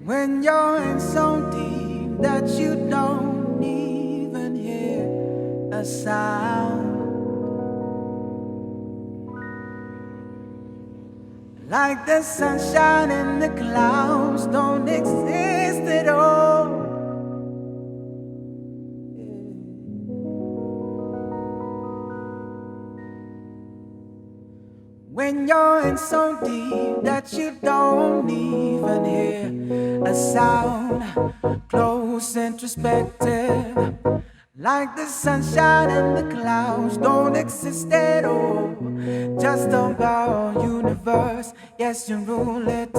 When you're in so deep that you don't even hear a sound, like the sunshine and the clouds don't exist at all. When you're in so deep that you don't even hear a sound, close introspective, like the sunshine and the clouds don't exist at all. Just about universe, yes, you rule it.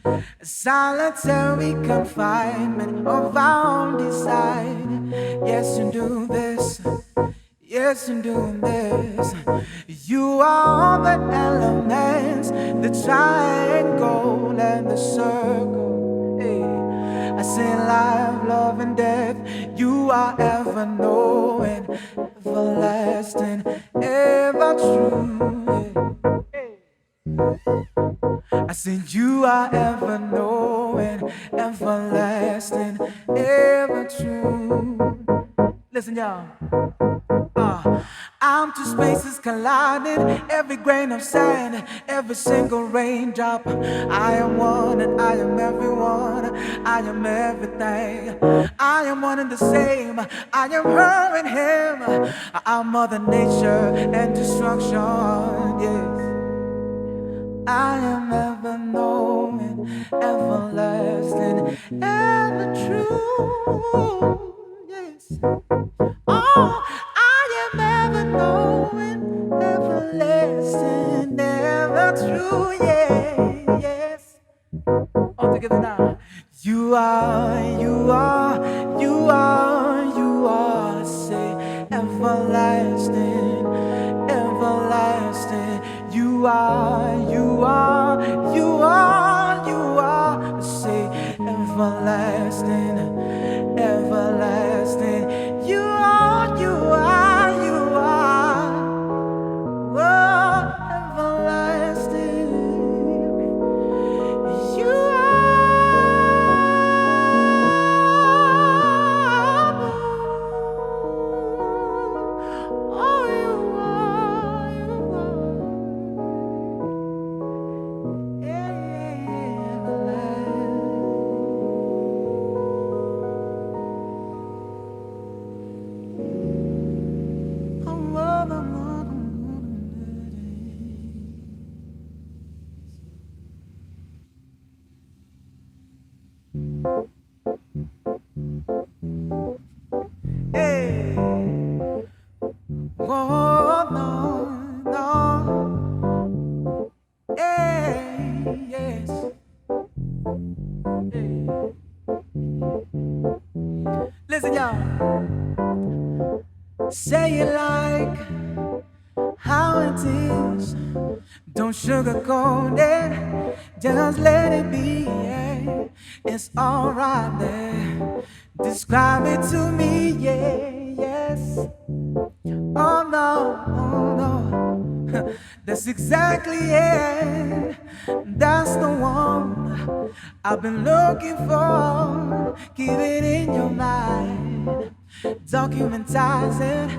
A solitary confinement of our own desire. Yes, you do this. Yes, you're doing this. You are all the elements, the triangle and the circle. Hey, I say life, love, and death. You are ever knowing, everlasting, ever true. Hey. I said you are ever knowing, everlasting, ever true. Listen, y'all. I'm two spaces colliding, every grain of sand, every single raindrop. I am one and I am everyone, I am everything. I am one and the same, I am her and him. I'm Mother Nature and destruction, yes. I am ever knowing, everlasting, ever true, yes. Oh, I am ever knowing, everlasting, ever true, yeah, yes. All together now. You are, you are, you are, you are, say, everlasting, everlasting. You are, you are, you are, you are, say, everlasting, everlasting. You are, you are, you are, oh, everlasting. You are, oh, you are, you are, hey, oh, no, no, hey, yes, hey. Listen, y'all, say it like how it is. Don't sugarcoat it, just let it be. Yeah. It's alright there. Describe it to me, yeah, yes. Oh no, oh no. That's exactly it. That's the one I've been looking for. Keep it in your mind. Documentize it.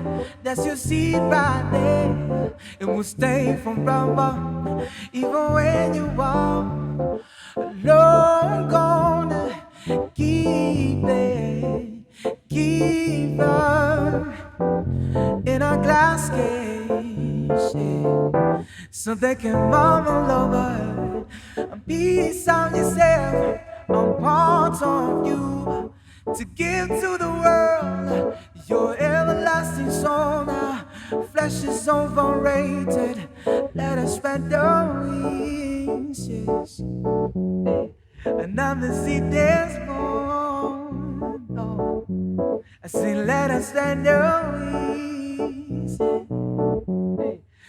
That's your seed right there. It will stay forever, even when you walk. Lord, gonna keep it, keep her in a glass case, yeah, so they can marvel over a piece of yourself, a part of you, to give to the world your everlasting soul. Now, flesh is overrated. Let us spread our wings, yes. And I'm the seed that's born. Oh, I say, let us stand away.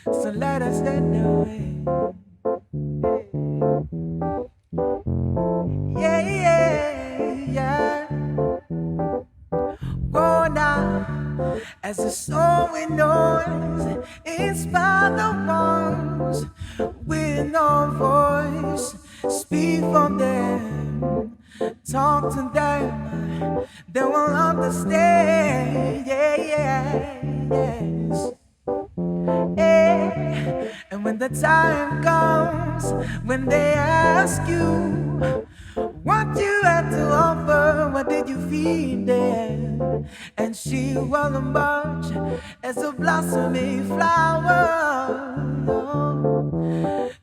So let us stand away. Yeah, yeah, yeah. Go now as a soul with noise, inspire the ones with no voice. Speak for them, talk to them, they will understand. Yeah, yeah, yes. Yeah. And when the time comes, when they ask you what you had to offer, what did you feed them? And she will emerge as a blossoming flower.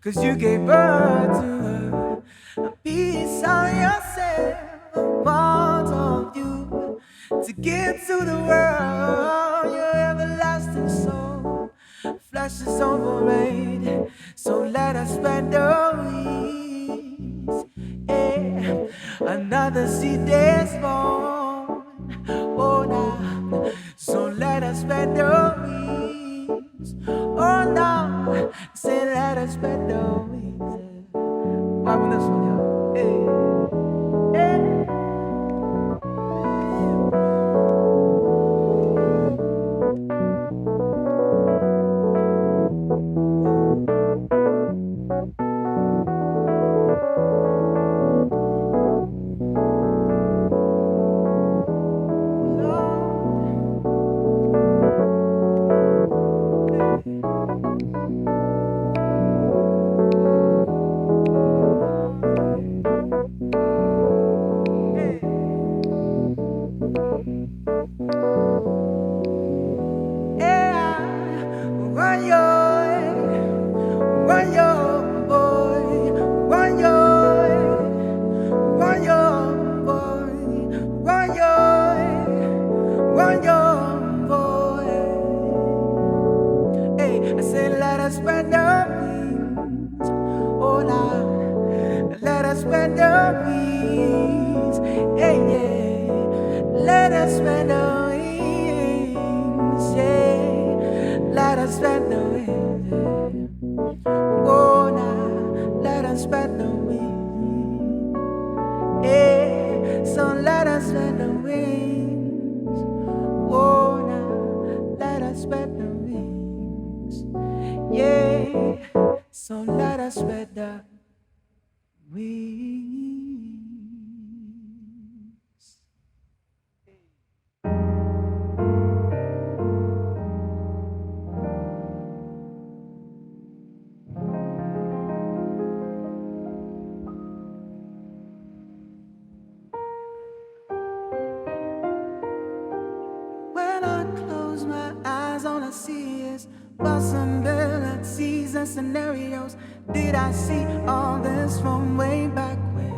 'Cause you gave birth to her, a piece of yourself, a part of you, to give to the world your everlasting soul. Flesh is overrated, so let us spread the wings. Yeah. Another seed is born. Oh, now, so let us spread the wings. Oh, now, say let us spread the wings. Why would this one, y'all? Hey, hey. Scenarios. Did I see all this from way back when?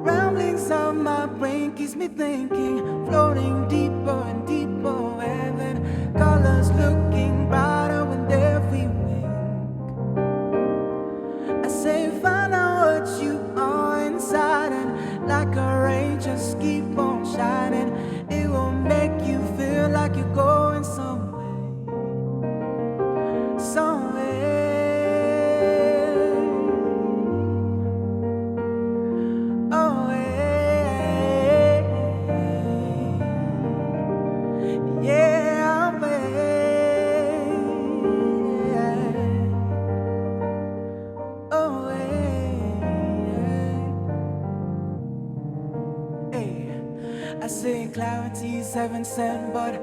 Ramblings of my brain keeps me thinking, floating deeper and deeper, heaven colors looking brighter with every wink. I say find out what you are inside, and like a ray just keep on shining. It will make you feel like you're going somewhere. Clarity's heaven sent, but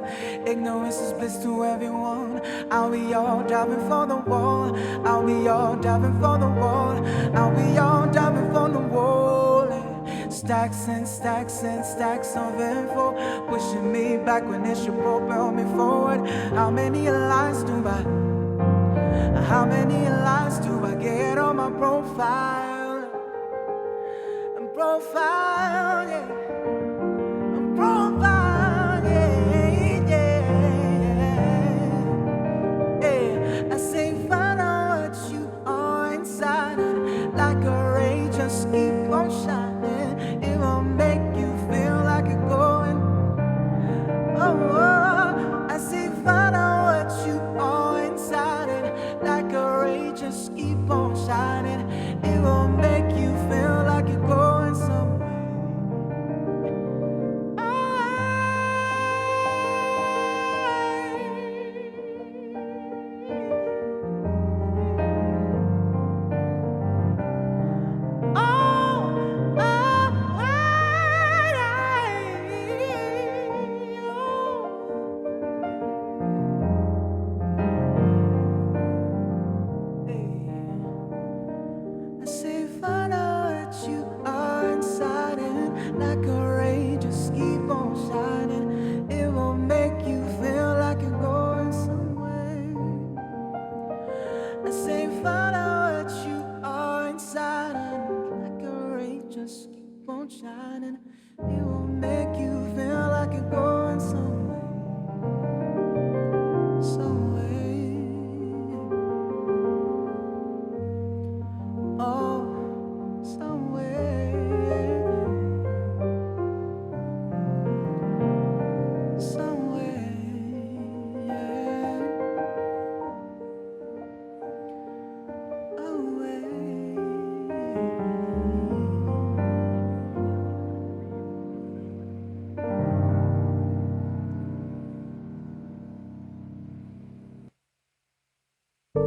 ignorance is bliss to everyone. Are we all driving for the wall? Are we all driving for the wall? Are we all driving for the wall? Stacks and stacks and stacks of info, pushing me back when it should propel me forward. How many lies do I get on my profile? And profile, yeah. Profile, yeah, yeah. I say find out what you are inside, and like a ray just keep on shining. It will make you feel like you're going. Oh, I say find out what you are inside, and like a ray just keep on shining. It will make you feel like you're going somewhere. Hey.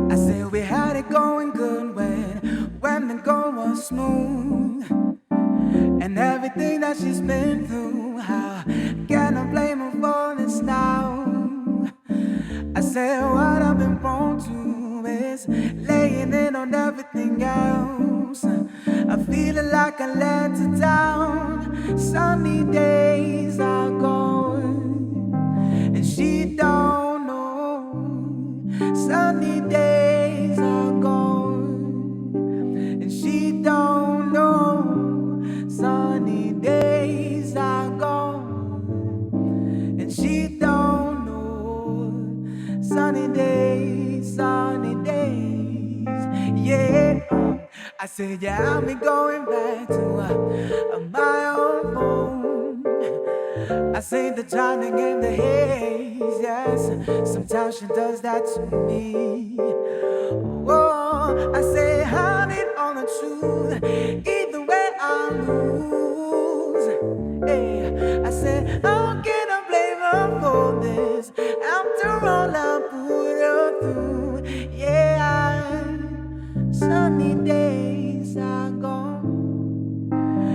I said we had it going good when the going was smooth, and everything that she's been through. How can I blame her for this now? I said what I've been prone to is laying in on everything else. I'm feeling like I let her down. Sunny days are gone, and she don't know. Sunny days are gone, and she don't know. Sunny days are gone, and she don't know. Sunny days, yeah. I said, yeah, I'll be going back to my own home. I say the drowning in the haze, yes. Sometimes she does that to me. Oh, I say, honey, on the truth. Either way, I lose. Hey, I said, how can I blame her for this? After all I put her through, yeah. Sunny days are gone,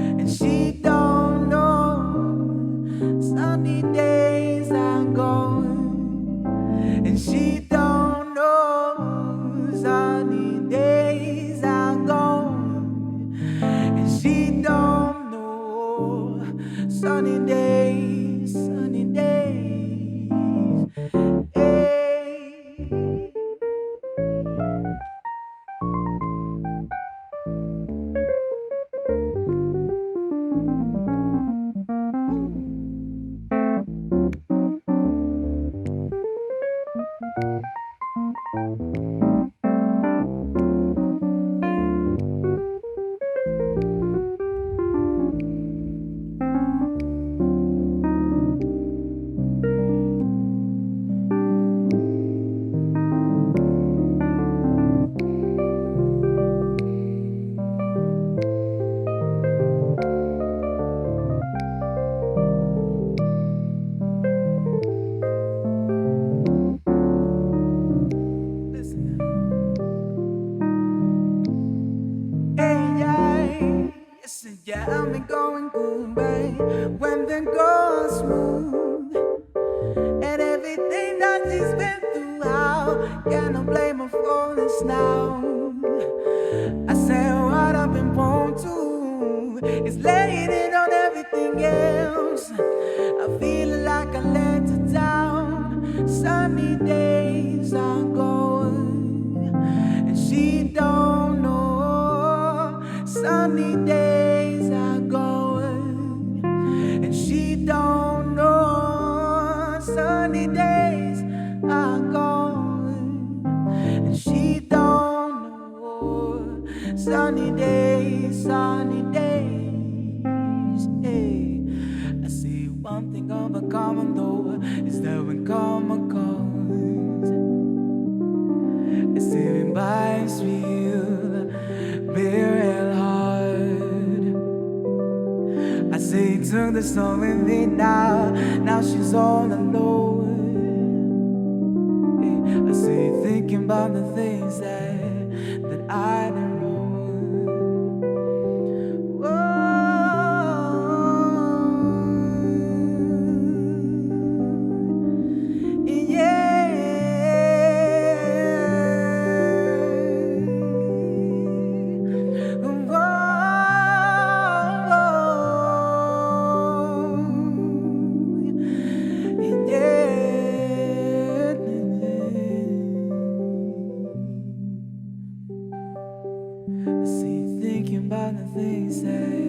and she don't know. Sunny days are gone, and she don't know. Sunny days are gone, and she don't know. Sunny days, sunny days. Hey. Yeah, I'm going good, babe. When the goes smooth, and everything that she's been through, how can I blame her for this now? I said what I've been prone to is laying it on everything else. I feel like I let her down. Sunny days are gone, and she don't know. Sunny days are gone, and she don't know. Sunny days are gone, and she don't know. Sunny days, sunny days. Hey. I see one thing of a common though is that when common comes, it's living by its real, real hard. I say it took the storm with me now she's all alone. I say thinking about the things that I did wrong. Thinking about the things that